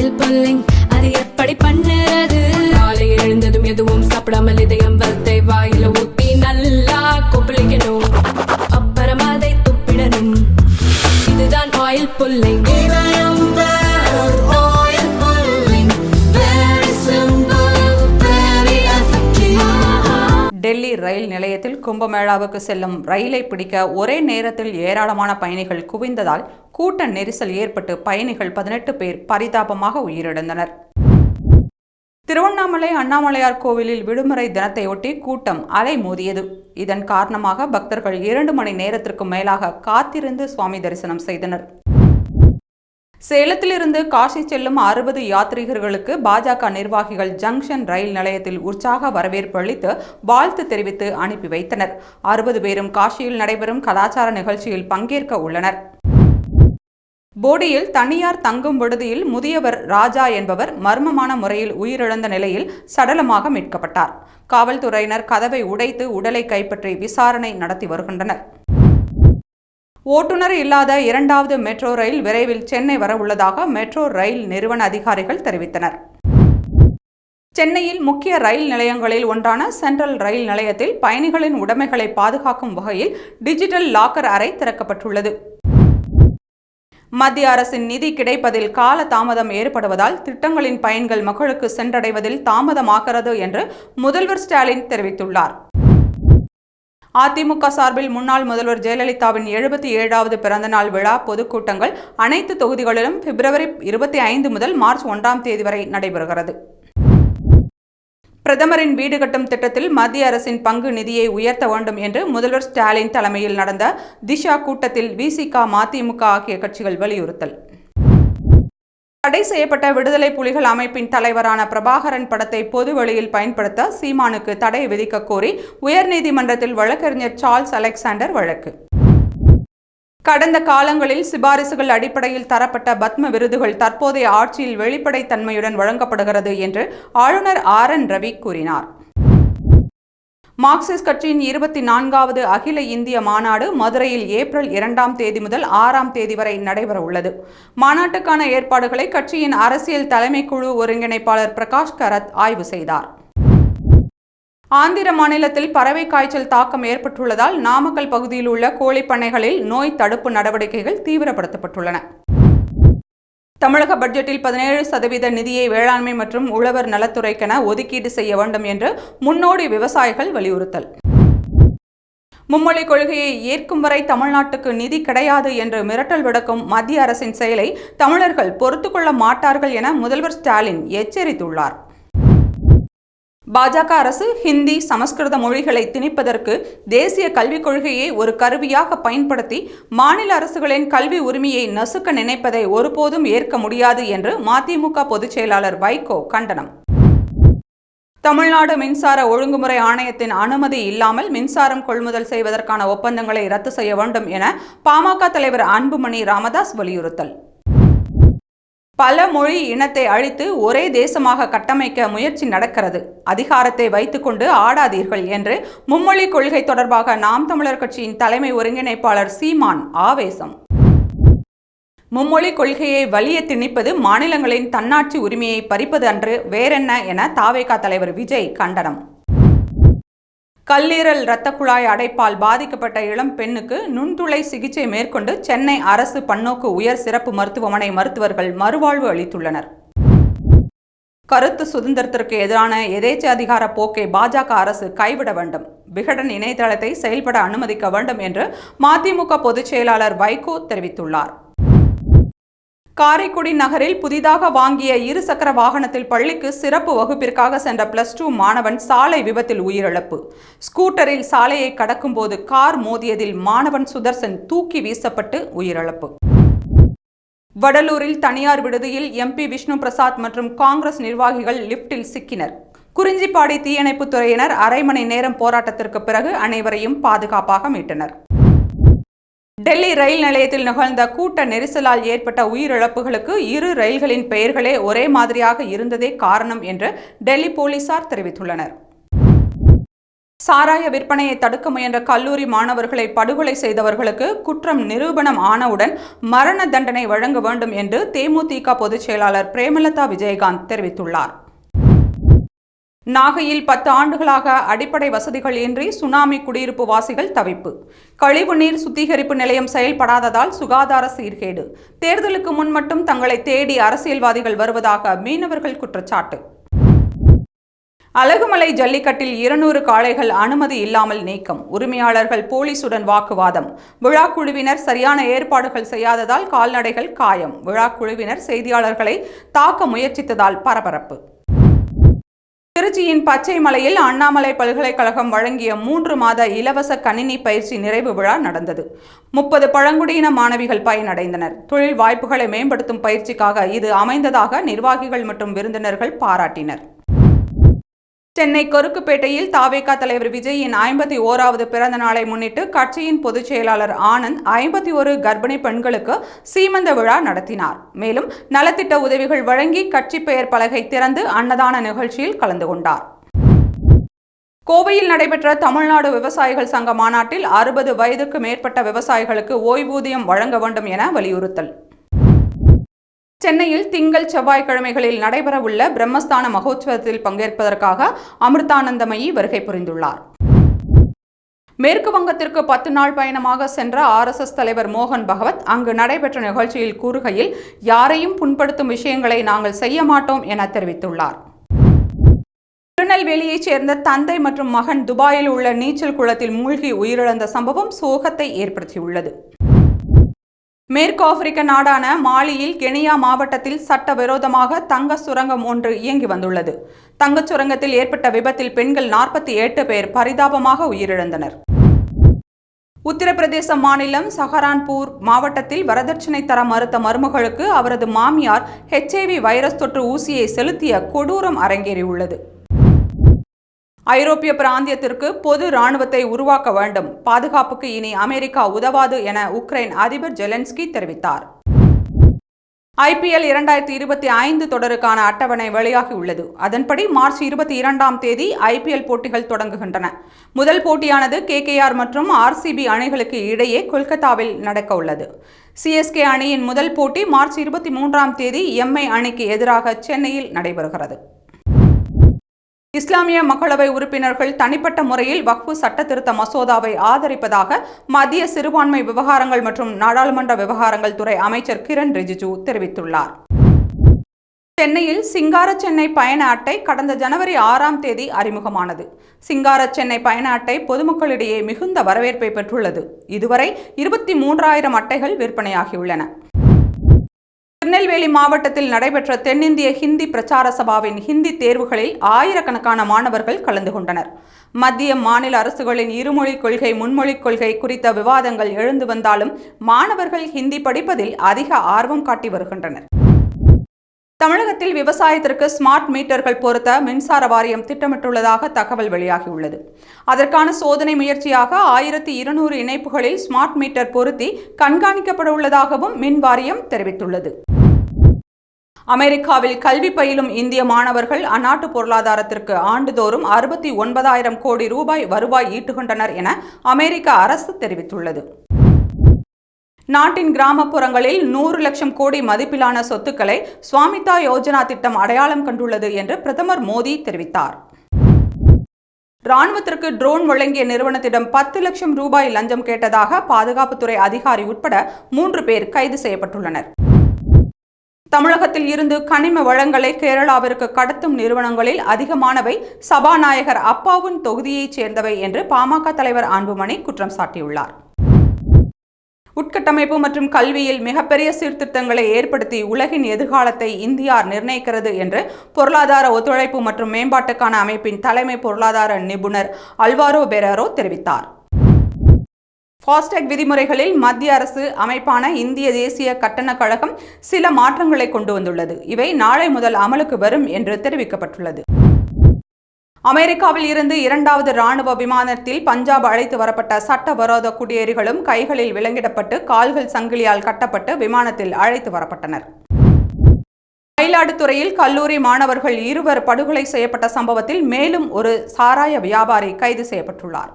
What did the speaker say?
Oil pulling அது எப்படி பண்ணுறது? காலையில் எழுந்ததும் எதுவும் சாப்பிடாமல் இதயம் வளர்த்தை வாயில ஊத்தி நல்லா கொப்பளிக்கணும், அப்புறம் அதை துப்பிடணும். இதுதான் ஆயில் புல்லிங். டெல்லி ரயில் நிலையத்தில் கும்பமேளாவுக்கு செல்லும் ரயிலை பிடிக்க ஒரே நேரத்தில் ஏராளமான பயணிகள் குவிந்ததால் கூட்ட நெரிசல் ஏற்பட்டு பயணிகள் 18 பேர் பரிதாபமாக உயிரிழந்தனர். திருவண்ணாமலை அண்ணாமலையார் கோவிலில் விடுமுறை தினத்தையொட்டி கூட்டம் அலைமோதியது. இதன் காரணமாக பக்தர்கள் 2 மணி நேரத்திற்கு மேலாக காத்திருந்து சுவாமி தரிசனம் செய்தனர். சேலத்திலிருந்து காசி செல்லும் 60 யாத்ரீகர்களுக்கு பாஜக நிர்வாகிகள் ஜங்ஷன் ரயில் நிலையத்தில் உற்சாக வரவேற்பு அளித்து வாழ்த்து தெரிவித்து அனுப்பி வைத்தனர். 60 பேரும் காசியில் நடைபெறும் கலாச்சார நிகழ்ச்சியில் பங்கேற்க உள்ளனர். போடியில் தனியார் தங்கும் விடுதியில் முதியவர் ராஜா என்பவர் மர்மமான முறையில் உயிரிழந்த நிலையில் சடலமாக மீட்கப்பட்டார். காவல்துறையினர் கதவை உடைத்து உடலை கைப்பற்றி விசாரணை நடத்தி வருகின்றனர். ஓட்டுநர் இல்லாத 2வது மெட்ரோ ரயில் விரைவில் சென்னை வரவுள்ளதாக மெட்ரோ ரயில் நிறுவன அதிகாரிகள் தெரிவித்தனர். சென்னையில் முக்கிய ரயில் நிலையங்களில் ஒன்றான சென்ட்ரல் ரயில் நிலையத்தில் பயணிகளின் உடைமைகளை பாதுகாக்கும் வகையில் டிஜிட்டல் லாக்கர் அறை திறக்கப்பட்டுள்ளது. மத்திய அரசின் நிதி கிடைப்பதில் கால தாமதம் ஏற்படுவதால் திட்டங்களின் பயன்கள் மக்களுக்கு சென்றடைவதில் தாமதமாகிறது என்று முதல்வர் ஸ்டாலின் தெரிவித்துள்ளார். அதிமுக சார்பில் முன்னாள் முதல்வர் ஜெயலலிதாவின் 77வது பிறந்தநாள் விழா பொதுக்கூட்டங்கள் அனைத்து தொகுதிகளிலும் பிப்ரவரி 25 முதல் மார்ச் 1ஆம் தேதி வரை நடைபெறுகிறது. பிரதமரின் வீடு கட்டும் திட்டத்தில் மத்திய அரசின் பங்கு நிதியை உயர்த்த வேண்டும் என்று முதல்வர் ஸ்டாலின் தலைமையில் நடந்த திஷா கூட்டத்தில் விசிக, மதிமுக ஆகிய கட்சிகள் வலியுறுத்தல். தடை செய்யப்பட்ட விடுதலை புலிகள் அமைப்பின் தலைவரான பிரபாகரன் படத்தை பொது வெளியில் பயன்படுத்த சீமானுக்கு தடை விதிக்க கோரி உயர்நீதிமன்றத்தில் வழக்கறிஞர் சார்ல்ஸ் அலெக்சாண்டர் வழக்கு. கடந்த காலங்களில் சிபாரிசுகள் அடிப்படையில் தரப்பட்ட பத்ம விருதுகள் தற்போதைய ஆட்சியில் வெளிப்படைத்தன்மையுடன் வழங்கப்படுகிறது என்று ஆளுநர் RN ரவி கூறினார். மார்க்சிஸ்ட் கட்சியின் 24வது அகில இந்திய மாநாடு மதுரையில் ஏப்ரல் 2ஆம் தேதி முதல் 6ஆம் தேதி வரை நடைபெற உள்ளது. மாநாட்டுக்கான ஏற்பாடுகளை கட்சியின் அரசியல் தலைமை குழு ஒருங்கிணைப்பாளர் பிரகாஷ் கரத் ஆய்வு செய்தார். ஆந்திர மாநிலத்தில் பறவை காய்ச்சல் தாக்கம் ஏற்பட்டுள்ளதால் நாமக்கல் பகுதியில் உள்ள கோழிப்பண்ணைகளில் நோய் தடுப்பு நடவடிக்கைகள் தீவிரப்படுத்தப்பட்டுள்ளன. தமிழக பட்ஜெட்டில் 17% நிதியை வேளாண்மை மற்றும் உழவர் நலத்துறைக்கென ஒதுக்கீடு செய்ய வேண்டும் என்று முன்னோடி விவசாயிகள் வலியுறுத்தல். மும்மொழி கொள்கையை ஏற்கும் வரை தமிழ்நாட்டுக்கு நிதி கிடையாது என்று மிரட்டல் விடுக்கும் மத்திய அரசின் செயலை தமிழர்கள் பொறுத்துக்கொள்ள மாட்டார்கள் என முதல்வர் ஸ்டாலின் எச்சரித்துள்ளார். பாஜக அரசு ஹிந்தி, சமஸ்கிருத மொழிகளை திணிப்பதற்கு தேசிய கல்விக் கொள்கையை ஒரு கருவியாக பயன்படுத்தி மாநில அரசுகளின் கல்வி உரிமையை நசுக்க நினைப்பதை ஒருபோதும் ஏற்க முடியாது என்று மதிமுக பொதுச் செயலாளர் வைகோ கண்டனம். தமிழ்நாடு மின்சார ஒழுங்குமுறை ஆணையத்தின் அனுமதி இல்லாமல் மின்சாரம் கொள்முதல் செய்வதற்கான ஒப்பந்தங்களை ரத்து செய்ய வேண்டும் என பாமக தலைவர் அன்புமணி ராமதாஸ் வலியுறுத்தல். பல மொழி இனத்தை அழித்து ஒரே தேசமாக கட்டமைக்க முயற்சி நடக்கிறது. அதிகாரத்தை வைத்துக்கொண்டு ஆடாதீர்கள் என்று மும்மொழி கொள்கை தொடர்பாக நாம் தமிழர் கட்சியின் தலைமை ஒருங்கிணைப்பாளர் சீமான் ஆவேசம். மும்மொழி கொள்கையை வலிய திணிப்பது மாநிலங்களின் தன்னாட்சி உரிமையை பறிப்பது அன்று வேறென்ன என தாவேகா தலைவர் விஜய் கண்டனம். கல்லீரல் இரத்த குழாய் அடைப்பால் பாதிக்கப்பட்ட இளம் பெண்ணுக்கு நுண்துளை சிகிச்சை மேற்கொண்டு சென்னை அரசு பன்னோக்கு உயர் சிறப்பு மருத்துவமனை மருத்துவர்கள் மறுவாழ்வு அளித்துள்ளனர். கருத்து சுதந்திரத்திற்கு எதிரான எதேச்ச அதிகார போக்கை பாஜக அரசு கைவிட வேண்டும். விகடன் இணையதளத்தை செயல்பட அனுமதிக்க வேண்டும் என்று மதிமுக பொதுச் செயலாளர் வைகோ தெரிவித்துள்ளார். காரைக்குடி நகரில் புதிதாக வாங்கிய 2 சக்கர வாகனத்தில் பள்ளிக்கு சிறப்பு வகுப்பிற்காக சென்ற +2 மாணவன் சாலை விபத்தில் உயிரிழப்பு. ஸ்கூட்டரில் சாலையை கடக்கும் போது கார் மோதியதில் மாணவன் சுதர்சன் தூக்கி வீசப்பட்டு உயிரிழப்பு. வடலூரில் தனியார் விடுதியில் MP விஷ்ணு பிரசாத் மற்றும் காங்கிரஸ் நிர்வாகிகள் லிப்டில் சிக்கினர். குறிஞ்சிப்பாடி தீயணைப்புத் துறையினர் அரை மணி நேரம் போராட்டத்திற்கு பிறகு அனைவரையும் பாதுகாப்பாக மீட்டனர். டெல்லி ரயில் நிலையத்தில் நிகழ்ந்த கூட்ட நெரிசலால் ஏற்பட்ட உயிரிழப்புகளுக்கு 2 ரயில்களின் பெயர்களே ஒரே மாதிரியாக இருந்ததே காரணம் என்று டெல்லி போலீசார் தெரிவித்துள்ளனர். சாராய விற்பனையை தடுக்க முயன்ற கல்லூரி மாணவர்களை படுகொலை செய்தவர்களுக்கு குற்றம் நிரூபணம் ஆனவுடன் மரண தண்டனை வழங்க வேண்டும் என்று தேமுதிக பொதுச் செயலாளர் பிரேமலதா விஜயகாந்த் தெரிவித்துள்ளார். நாகையில் 10 ஆண்டுகளாக அடிப்படை வசதிகள் இன்றி சுனாமி குடியிருப்பு வாசிகள் தவிப்பு. கழிவுநீர் சுத்திகரிப்பு நிலையம் செயல்படாததால் சுகாதார சீர்கேடு. தேர்தலுக்கு முன் மட்டும் தங்களை தேடி அரசியல்வாதிகள் வருவதாக மீனவர்கள் குற்றச்சாட்டு. அலகுமலை ஜல்லிக்கட்டில் 200 காளைகள் அனுமதி இல்லாமல் நீக்கம். உரிமையாளர்கள் போலீசுடன் வாக்குவாதம். விழாக்குழுவினர் சரியான ஏற்பாடுகள் செய்யாததால் கால்நடைகள் காயம். விழாக்குழுவினர் செய்தியாளர்களை தாக்க முயற்சித்ததால் பரபரப்பு. திருச்சியின் பச்சை மலையில் அண்ணாமலை பல்கலைக்கழகம் வழங்கிய 3 மாத இலவச கணினி பயிற்சி நிறைவு விழா நடந்தது. 30 பழங்குடியின மாணவிகள் பயனடைந்தனர். தொழில் வாய்ப்புகளை மேம்படுத்தும் பயிற்சிக்காக இது அமைந்ததாக நிர்வாகிகள் மற்றும் விருந்தினர்கள் பாராட்டினர். சென்னை கொருக்குப்பேட்டையில் தாவேகா தலைவர் விஜயின் 51வது பிறந்த நாளை முன்னிட்டு கட்சியின் பொதுச் செயலாளர் ஆனந்த் 51 கர்ப்பிணி பெண்களுக்கு சீமந்த விழா நடத்தினார். மேலும் நலத்திட்ட உதவிகள் வழங்கி கட்சி பெயர் பலகை திறந்து அன்னதான நிகழ்ச்சியில் கலந்து கொண்டார். கோவையில் நடைபெற்ற தமிழ்நாடு விவசாயிகள் சங்க மாநாட்டில் 60 வயதுக்கு மேற்பட்ட விவசாயிகளுக்கு ஓய்வூதியம் வழங்க வேண்டும் என வலியுறுத்தல். சென்னையில் திங்கள் செவ்வாய்க்கிழமைகளில் நடைபெறவுள்ள பிரம்மஸ்தான மகோத்சவத்தில் பங்கேற்பதற்காக அமிர்தானந்தமயி வருகை புரிந்துள்ளார். மேற்கு வங்கத்திற்கு 10 நாள் பயணமாக சென்ற RSS தலைவர் மோகன் பகவத் அங்கு நடைபெற்ற நிகழ்ச்சியில் கூறுகையில், யாரையும் புண்படுத்தும் விஷயங்களை நாங்கள் செய்ய மாட்டோம் என தெரிவித்துள்ளார். திருநெல்வேலியைச் சேர்ந்த தந்தை மற்றும் மகன் துபாயில் உள்ள நீச்சல் குளத்தில் மூழ்கி உயிரிழந்த சம்பவம் சோகத்தை ஏற்படுத்தியுள்ளது. மேற்கு ஆப்பிரிக்க நாடான மாலியில் கெனியா மாவட்டத்தில் சட்டவிரோதமாக தங்க சுரங்கம் ஒன்று இயங்கி வந்துள்ளது. தங்கச் சுரங்கத்தில் ஏற்பட்ட விபத்தில் பெண்கள் 48 பேர் பரிதாபமாக உயிரிழந்தனர். உத்தரப்பிரதேச மாநிலம் சஹரான்பூர் மாவட்டத்தில் வரதட்சணை தர மறுத்த மருமகளுக்கு அவரது மாமியார் HIV வைரஸ் தொற்று ஊசியை செலுத்திய கொடூரம் அரங்கேறியுள்ளது. ஐரோப்பிய பிராந்தியத்திற்கு பொது இராணுவத்தை உருவாக்க வேண்டும். பாதுகாப்புக்கு இனி அமெரிக்கா உதவாது என உக்ரைன் அதிபர் ஜெலன்ஸ்கி தெரிவித்தார். IPL 2025 தொடருக்கான அட்டவணை வெளியாகியுள்ளது. அதன்படி மார்ச் 22ஆம் தேதி IPL போட்டிகள் தொடங்குகின்றன. முதல் போட்டியானது KKR மற்றும் RCB அணிகளுக்கு இடையே கொல்கத்தாவில் நடக்க உள்ளது. CSK அணியின் முதல் போட்டி மார்ச் 23ஆம் தேதி MI அணிக்கு எதிராக சென்னையில் நடைபெறுகிறது. இஸ்லாமிய மக்களவை உறுப்பினர்கள் தனிப்பட்ட முறையில் வக்ஃபு சட்ட திருத்த மசோதாவை ஆதரிப்பதாக மத்திய சிறுபான்மை விவகாரங்கள் மற்றும் நாடாளுமன்ற விவகாரங்கள் துறை அமைச்சர் கிரண் ரிஜிஜு தெரிவித்துள்ளார். சென்னையில் சிங்கார சென்னை பயண அட்டை கடந்த ஜனவரி 6ஆம் தேதி அறிமுகமானது. சிங்கார சென்னை பயண அட்டை பொதுமக்களிடையே மிகுந்த வரவேற்பை பெற்றுள்ளது. இதுவரை 23,000 அட்டைகள் விற்பனையாகியுள்ளன. திருநெல்வேலி மாவட்டத்தில் நடைபெற்ற தென்னிந்திய ஹிந்தி பிரச்சார சபாவின் ஹிந்தி தேர்வுகளில் ஆயிரக்கணக்கான மாணவர்கள் கலந்து கொண்டனர். மத்திய மாநில அரசுகளின் இருமொழிக் கொள்கை முன்மொழிக் கொள்கை குறித்த விவாதங்கள் எழுந்து வந்தாலும் மாணவர்கள் ஹிந்தி படிப்பதில் அதிக ஆர்வம் காட்டி வருகின்றனர். தமிழகத்தில் விவசாயத்திற்கு ஸ்மார்ட் மீட்டர்கள் பொருத்த மின்சார வாரியம் திட்டமிட்டுள்ளதாக தகவல் வெளியாகியுள்ளது. அதற்கான சோதனை முயற்சியாக 1200 இணைப்புகளில் ஸ்மார்ட் மீட்டர் பொருத்தி கண்காணிக்கப்பட உள்ளதாகவும் மின் வாரியம் தெரிவித்துள்ளது. அமெரிக்காவில் கல்வி பயிலும் இந்திய மாணவர்கள் அந்நாட்டு பொருளாதாரத்திற்கு ஆண்டுதோறும் 69,000 கோடி ரூபாய் வருவாய் ஈட்டுகின்றனர் என அமெரிக்க அரசு தெரிவித்துள்ளது. நாட்டின் கிராமப்புறங்களில் 100 லட்சம் கோடி மதிப்பிலான சொத்துக்களை ஸ்வாமித்வா யோஜனா திட்டம் அடையாளம் கண்டுள்ளது என்று பிரதமர் மோடி தெரிவித்தார். ராணுவத்திற்கு ட்ரோன் வழங்கிய நிறுவனத்திடம் 10 லட்சம் ரூபாய் லஞ்சம் கேட்டதாக பாதுகாப்புத்துறை அதிகாரி உட்பட 3 பேர் கைது செய்யப்பட்டுள்ளனர். தமிழகத்தில் இருந்து கனிம வளங்களை கேரளாவிற்கு கடத்தும் நிறுவனங்களில் அதிகமானவை சபாநாயகர் அப்பாவின் தொகுதியைச் சேர்ந்தவை என்று பாமக தலைவர் அன்புமணி குற்றம் சாட்டியுள்ளார். உட்கட்டமைப்பு மற்றும் கல்வியில் மிகப்பெரிய சீர்திருத்தங்களை ஏற்படுத்தி உலகின் எதிர்காலத்தை இந்தியா நிர்ணயிக்கிறது என்று பொருளாதார ஒத்துழைப்பு மற்றும் மேம்பாட்டுக்கான அமைப்பின் தலைமை பொருளாதார நிபுணர் அல்வாரோ பெரேரோ தெரிவித்தார். ஃபாஸ்டேக் விதிமுறைகளில் மத்திய அரசு அமைப்பான இந்திய தேசிய கட்டணக் கழகம் சில மாற்றங்களை கொண்டு வந்துள்ளது. இவை நாளை முதல் அமலுக்கு வரும் என்று தெரிவிக்கப்பட்டுள்ளது. அமெரிக்காவில் இருந்து 2வது ராணுவ விமானத்தில் பஞ்சாப் அழைத்து வரப்பட்ட சட்டவிரோத குடியேறிகளும் கைகளில் விலங்கிடப்பட்டு கால்கள் சங்கிலியால் கட்டப்பட்டு விமானத்தில் அழைத்து வரப்பட்டனர். மயிலாடுதுறையில் கல்லூரி மாணவர்கள் 2 படுகொலை செய்யப்பட்ட சம்பவத்தில் மேலும் ஒரு சாராய வியாபாரி கைது செய்யப்பட்டுள்ளார்.